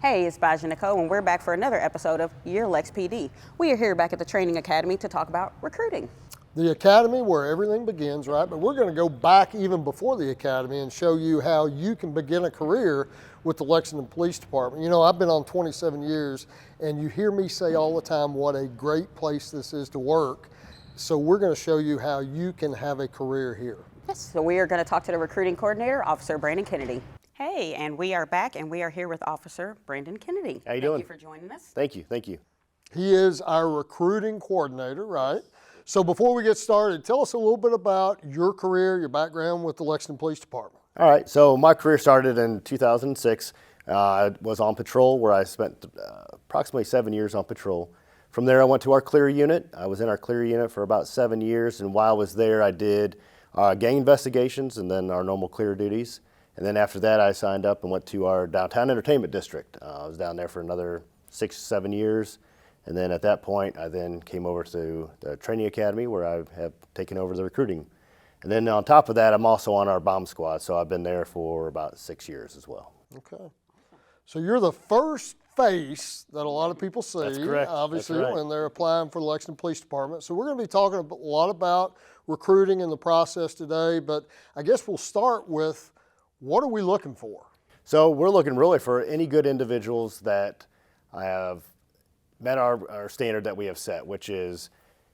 Hey, it's Bige and Nichole, and we're back for another episode of Your LexPD. We are here back at the Training Academy to talk about recruiting. The academy where everything begins, right? But we're going to go back even before the academy and show you how you can begin a career with the Lexington Police Department. You know, I've been on 27 years, and you hear me say all the time what a great place this is to work. So we're going to show you how you can have a career here. Yes, so we are going to talk to the recruiting coordinator, Officer Brandon Kennedy. Hey, and we are back, and we are here with Officer Brandon Kennedy. How you doing? Thank you for joining us. Thank you. He is our recruiting coordinator, right? So before we get started, tell us a little bit about your career, your background with the Lexington Police Department. All right, so my career started in 2006. I was on patrol where I spent approximately 7 years on patrol. From there, I went to our clear unit. I was in our clear unit for about 7 years, and while I was there, I did gang investigations and then our normal clear duties. And then after that, I signed up and went to our downtown entertainment district. I was down there for another 6 to 7 years. And then at that point, I then came over to the training academy where I have taken over the recruiting. And then on top of that, I'm also on our bomb squad. So I've been there for about 6 years as well. Okay. So you're the first face that a lot of people see, That's correct. obviously, That's right. when they're applying for the Lexington Police Department. So we're going to be talking a lot about recruiting and the process today, but I guess we'll start with, what are we looking for? So we're looking really for any good individuals that have met our standard that we have set, which is,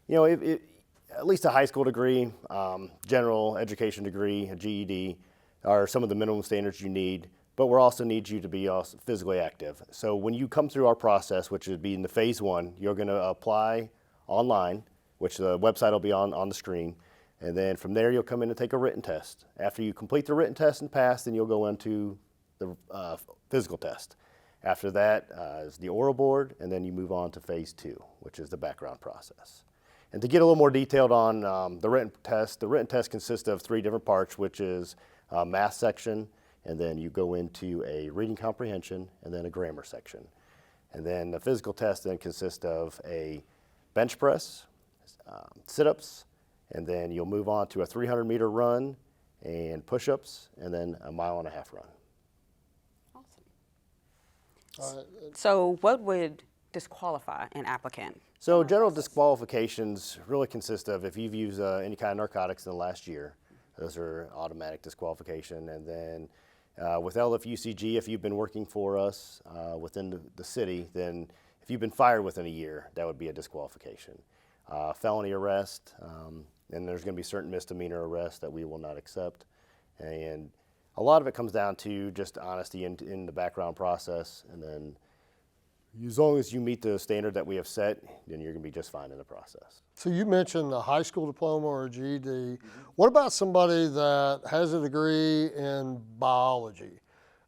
you know, at least a high school degree, general education degree, a GED, are some of the minimum standards you need. But we also need you to be also physically active. So when you come through our process, which would be in the phase one, you're going to apply online, which the website will be on the screen. And then from there, you'll come in and take a written test. After you complete the written test and pass, then you'll go into the physical test. After that is the oral board, and then you move on to phase two, which is the background process. And to get a little more detailed on the written test consists of 3 different parts, which is a math section, and then you go into a reading comprehension, and then a grammar section. And then the physical test then consists of a bench press, sit-ups, and then you'll move on to a 300-meter run and push-ups, and then a 1.5 mile run. Awesome. So what would disqualify an applicant? So general disqualifications really consist of if you've used any kind of narcotics in the last year, those are automatic disqualification. And then with LFUCG, if you've been working for us within the city, then if you've been fired within a year, that would be a disqualification. Felony arrest, and there's going to be certain misdemeanor arrests that we will not accept. And a lot of it comes down to just honesty in the background process. And then as long as you meet the standard that we have set, then you're going to be just fine in the process. So you mentioned a high school diploma or a GED. Mm-hmm. What about somebody that has a degree in biology?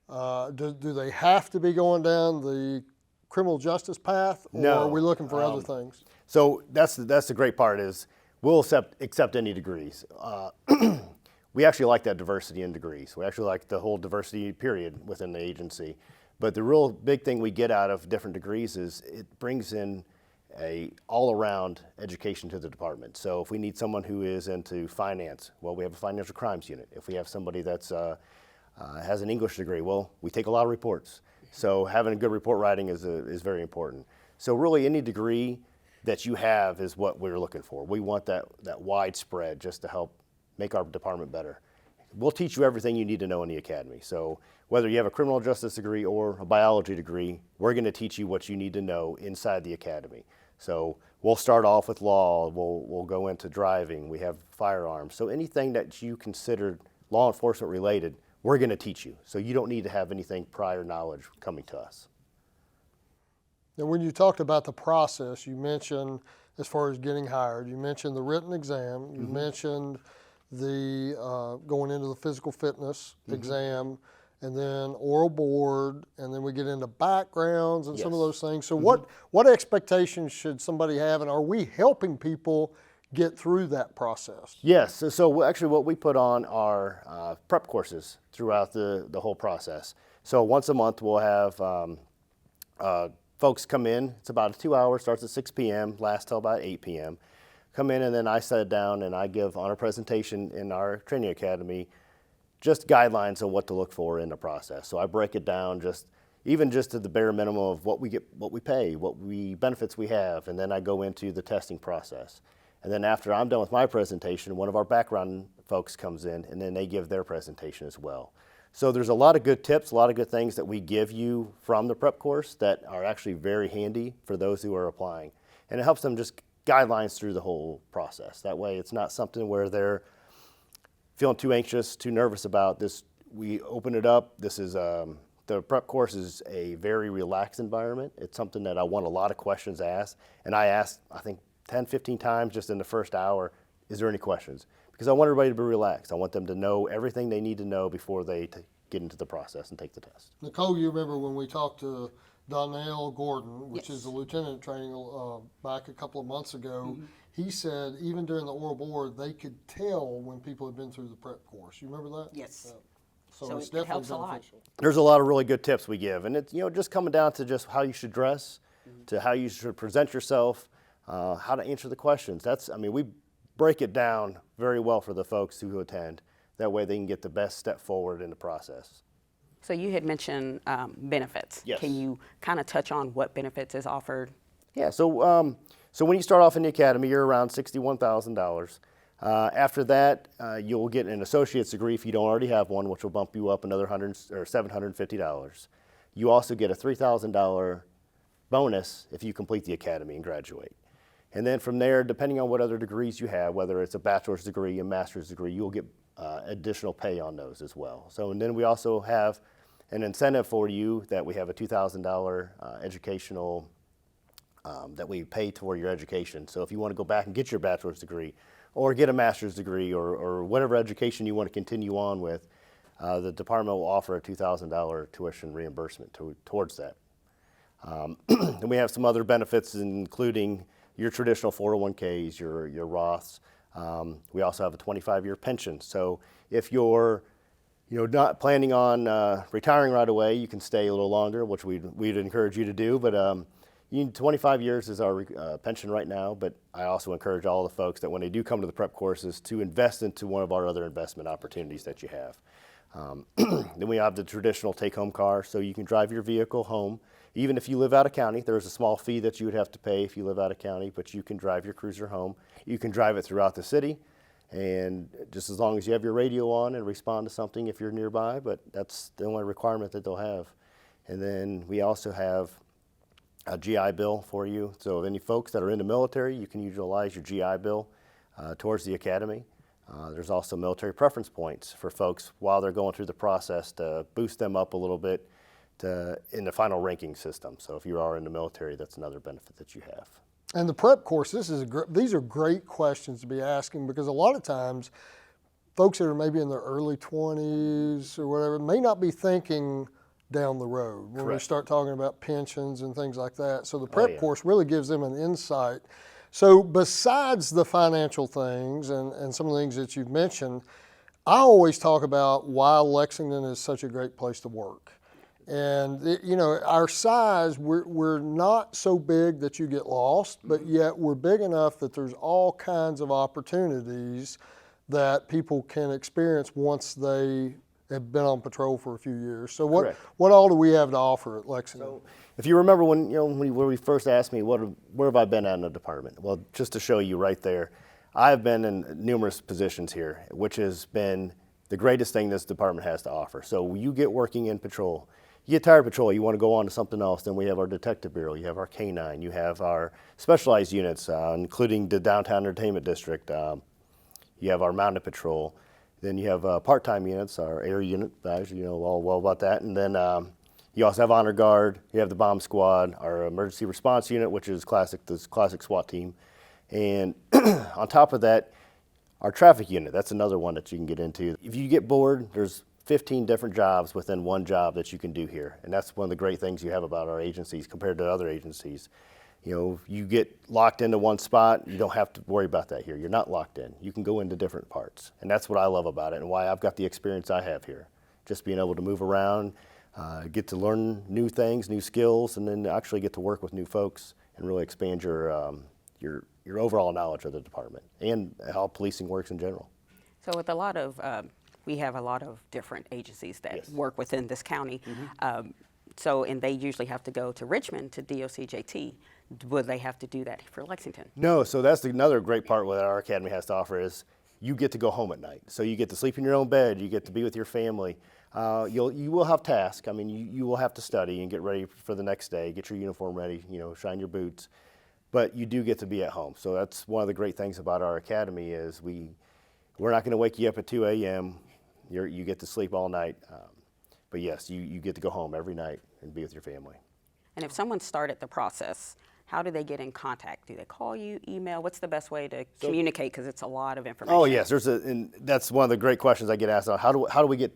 Do they have to be going down the criminal justice path, or No. are we looking for other things? So that's the great part is we'll accept any degrees. We actually like that diversity in degrees. We actually like the whole diversity period within the agency. But the real big thing we get out of different degrees is it brings in a all-around education to the department. So if we need someone who is into finance, well, we have a financial crimes unit. If we have somebody that's has an English degree, well, we take a lot of reports. So having a good report writing is very important. So really any degree that you have is what we're looking for. We want that widespread just to help make our department better. We'll teach you everything you need to know in the academy. So whether you have a criminal justice degree or a biology degree, we're going to teach you what you need to know inside the academy. So we'll start off with law, we'll go into driving, we have firearms. So anything that you consider law enforcement related, we're going to teach you. So you don't need to have anything prior knowledge coming to us. And when you talked about the process, you mentioned as far as getting hired, you mentioned the written exam, you mentioned the going into the physical fitness exam, and then oral board, and then we get into backgrounds and some of those things. So what expectations should somebody have, and are we helping people get through that process? Yes, so actually what we put on are prep courses throughout the whole process. So once a month we'll have folks come in. It's about 2 hours, starts at 6 p.m., lasts till about 8 p.m. Come in, and then I sit down and I give on a presentation in our training academy just guidelines on what to look for in the process. So I break it down just, even just to the bare minimum of what we get, what we pay, benefits we have, and then I go into the testing process. And then after I'm done with my presentation, one of our background folks comes in, and then they give their presentation as well. So there's a lot of good tips, a lot of good things that we give you from the prep course that are actually very handy for those who are applying. And it helps them just guidelines through the whole process. That way it's not something where they're feeling too anxious, too nervous about this. We open it up. This is the prep course is a very relaxed environment. It's something that I want a lot of questions asked. And I asked, I think, 10, 15 times just in the first hour, is there any questions? Because I want everybody to be relaxed. I want them to know everything they need to know before they get into the process and take the test. Nicole, you remember when we talked to Donnell Gordon, which Yes. is the lieutenant training back a couple of months ago, he said even during the oral board, they could tell when people had been through the prep course. You remember that? Yes. So So it's it definitely helps a lot. beneficial. There's a lot of really good tips we give, and it's just coming down to just how you should dress, to how you should present yourself, how to answer the questions. We break it down very well for the folks who attend. That way they can get the best step forward in the process. So you had mentioned benefits. Yes. Can you kind of touch on what benefits is offered? Yeah, so when you start off in the academy, you're around $61,000. After that, you'll get an associate's degree if you don't already have one, which will bump you up another $750. You also get a $3,000 bonus if you complete the academy and graduate. And then from there, depending on what other degrees you have, whether it's a bachelor's degree, a master's degree, you'll get additional pay on those as well. So, and then we also have an incentive for you that we have a $2,000 educational that we pay toward your education. So if you want to go back and get your bachelor's degree or get a master's degree or whatever education you want to continue on with, the department will offer a $2,000 tuition reimbursement towards that. And we have some other benefits, including your traditional 401ks, your Roths. We also have a 25-year pension. So if you're not planning on retiring right away, you can stay a little longer, which we'd encourage you to do. But 25 years is our pension right now. But I also encourage all the folks that when they do come to the prep courses to invest into one of our other investment opportunities that you have. Then we have the traditional take-home car, so you can drive your vehicle home. Even if you live out of county, there's a small fee that you would have to pay if you live out of county, but you can drive your cruiser home. You can drive it throughout the city, and just as long as you have your radio on and respond to something if you're nearby, but that's the only requirement that they'll have. And then we also have a GI Bill for you. So any folks that are in the military, you can utilize your GI Bill towards the academy. There's also military preference points for folks while they're going through the process to boost them up a little bit in the final ranking system. So if you are in the military, that's another benefit that you have. And the prep course, these are great questions to be asking, because a lot of times folks that are maybe in their early 20s or whatever may not be thinking down the road when we Correct. start talking about pensions and things like that. So the prep yeah. course really gives them an insight. So besides the financial things and some of the things that you've mentioned, I always talk about why Lexington is such a great place to work. And our size, we're not so big that you get lost, but yet we're big enough that there's all kinds of opportunities that people can experience once they have been on patrol for a few years. So what all do we have to offer at Lexington? So if you remember when we first asked me where have I been at in the department? Well, just to show you right there, I've been in numerous positions here, which has been the greatest thing this department has to offer. So you get working in patrol. You get tired of patrol, you want to go on to something else, then we have our detective bureau, you have our K-9, you have our specialized units, including the downtown entertainment district, you have our mounted patrol, then you have part-time units, our air unit, guys, all well about that, and then you also have honor guard, you have the bomb squad, our emergency response unit, which is this classic SWAT team, and on top of that, our traffic unit, that's another one that you can get into. If you get bored, there's 15 different jobs within one job that you can do here. And that's one of the great things you have about our agencies compared to other agencies. You get locked into one spot, you don't have to worry about that here. You're not locked in. You can go into different parts. And that's what I love about it and why I've got the experience I have here. Just being able to move around, get to learn new things, new skills, and then actually get to work with new folks and really expand your overall knowledge of the department and how policing works in general. So with we have a lot of different agencies that Yes. work within this county. So, and they usually have to go to Richmond to DOCJT. Would they have to do that for Lexington? No, so that's another great part what our academy has to offer is you get to go home at night. So you get to sleep in your own bed, you get to be with your family. You will have tasks. I mean, you will have to study and get ready for the next day, get your uniform ready, shine your boots. But you do get to be at home. So that's one of the great things about our academy is we're not going to wake you up at 2 a.m. You get to sleep all night. But yes, you get to go home every night and be with your family. And if someone started the process, how do they get in contact? Do they call you, email? What's the best way to communicate? Because it's a lot of information. Oh yes, and that's one of the great questions I get asked. How do we get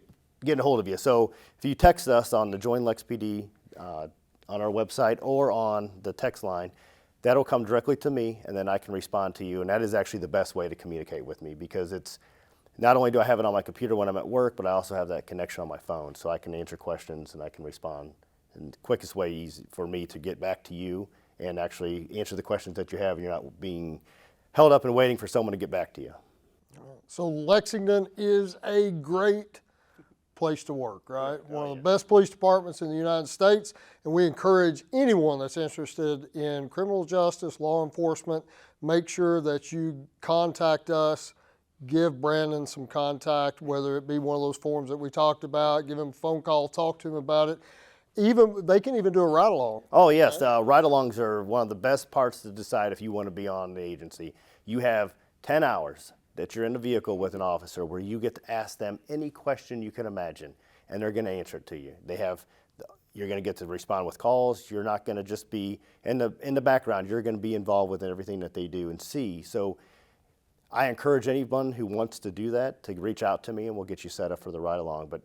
a hold of you? So if you text us on the Join LexPD on our website or on the text line, that'll come directly to me, and then I can respond to you. And that is actually the best way to communicate with me because it's not only do I have it on my computer when I'm at work, but I also have that connection on my phone, so I can answer questions and I can respond. And the quickest way easy for me to get back to you and actually answer the questions that you have, and you're not being held up and waiting for someone to get back to you. So Lexington is a great place to work, right? One of the best police departments in the United States, and we encourage anyone that's interested in criminal justice, law enforcement, make sure that you contact us, give Brandon some contact, whether it be one of those forms that we talked about, give him a phone call, talk to him about it. They can even do a ride-along. Oh yes, ride-alongs are one of the best parts to decide if you want to be on the agency. You have 10 hours that you're in the vehicle with an officer where you get to ask them any question you can imagine, and they're going to answer it to you. You're going to get to respond with calls. You're not going to just be in the background. You're going to be involved with everything that they do and see. So I encourage anyone who wants to do that to reach out to me, and we'll get you set up for the ride-along. But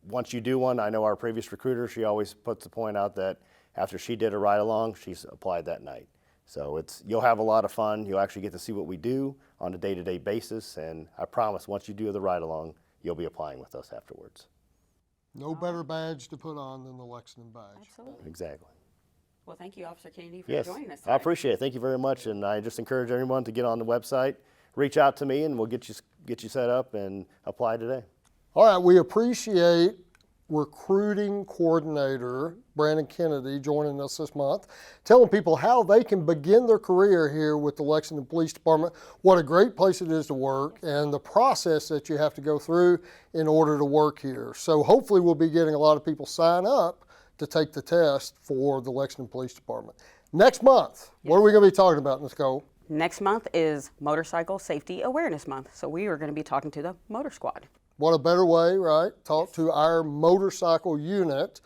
once you do one, I know our previous recruiter, she always puts the point out that after she did a ride-along, she's applied that night. So you'll have a lot of fun. You'll actually get to see what we do on a day-to-day basis, and I promise once you do the ride-along, you'll be applying with us afterwards. No better badge to put on than the Lexington badge. Absolutely. Exactly. Well, thank you, Officer Kennedy, for Yes, joining us today. I appreciate it. Thank you very much, and I just encourage everyone to get on the website, reach out to me, and we'll get you set up and apply today. All right, we appreciate recruiting coordinator Brandon Kennedy joining us this month, telling people how they can begin their career here with the Lexington Police Department, what a great place it is to work, and the process that you have to go through in order to work here. So hopefully we'll be getting a lot of people sign up to take the test for the Lexington Police Department. Next month, what are we going to be talking about, Nicole? Next month is Motorcycle Safety Awareness Month, so we are going to be talking to the Motor Squad. What a better way, right? Talk to our motorcycle unit,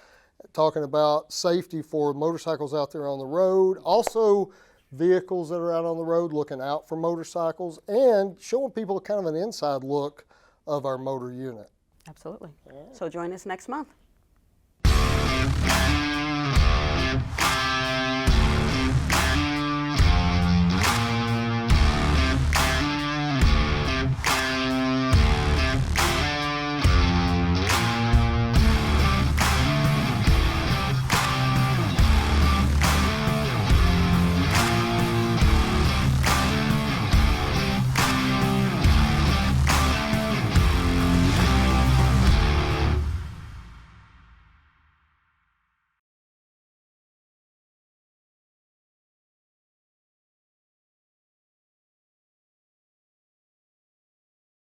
talking about safety for motorcycles out there on the road, also vehicles that are out on the road looking out for motorcycles, and showing people kind of an inside look of our motor unit. Absolutely. So join us next month.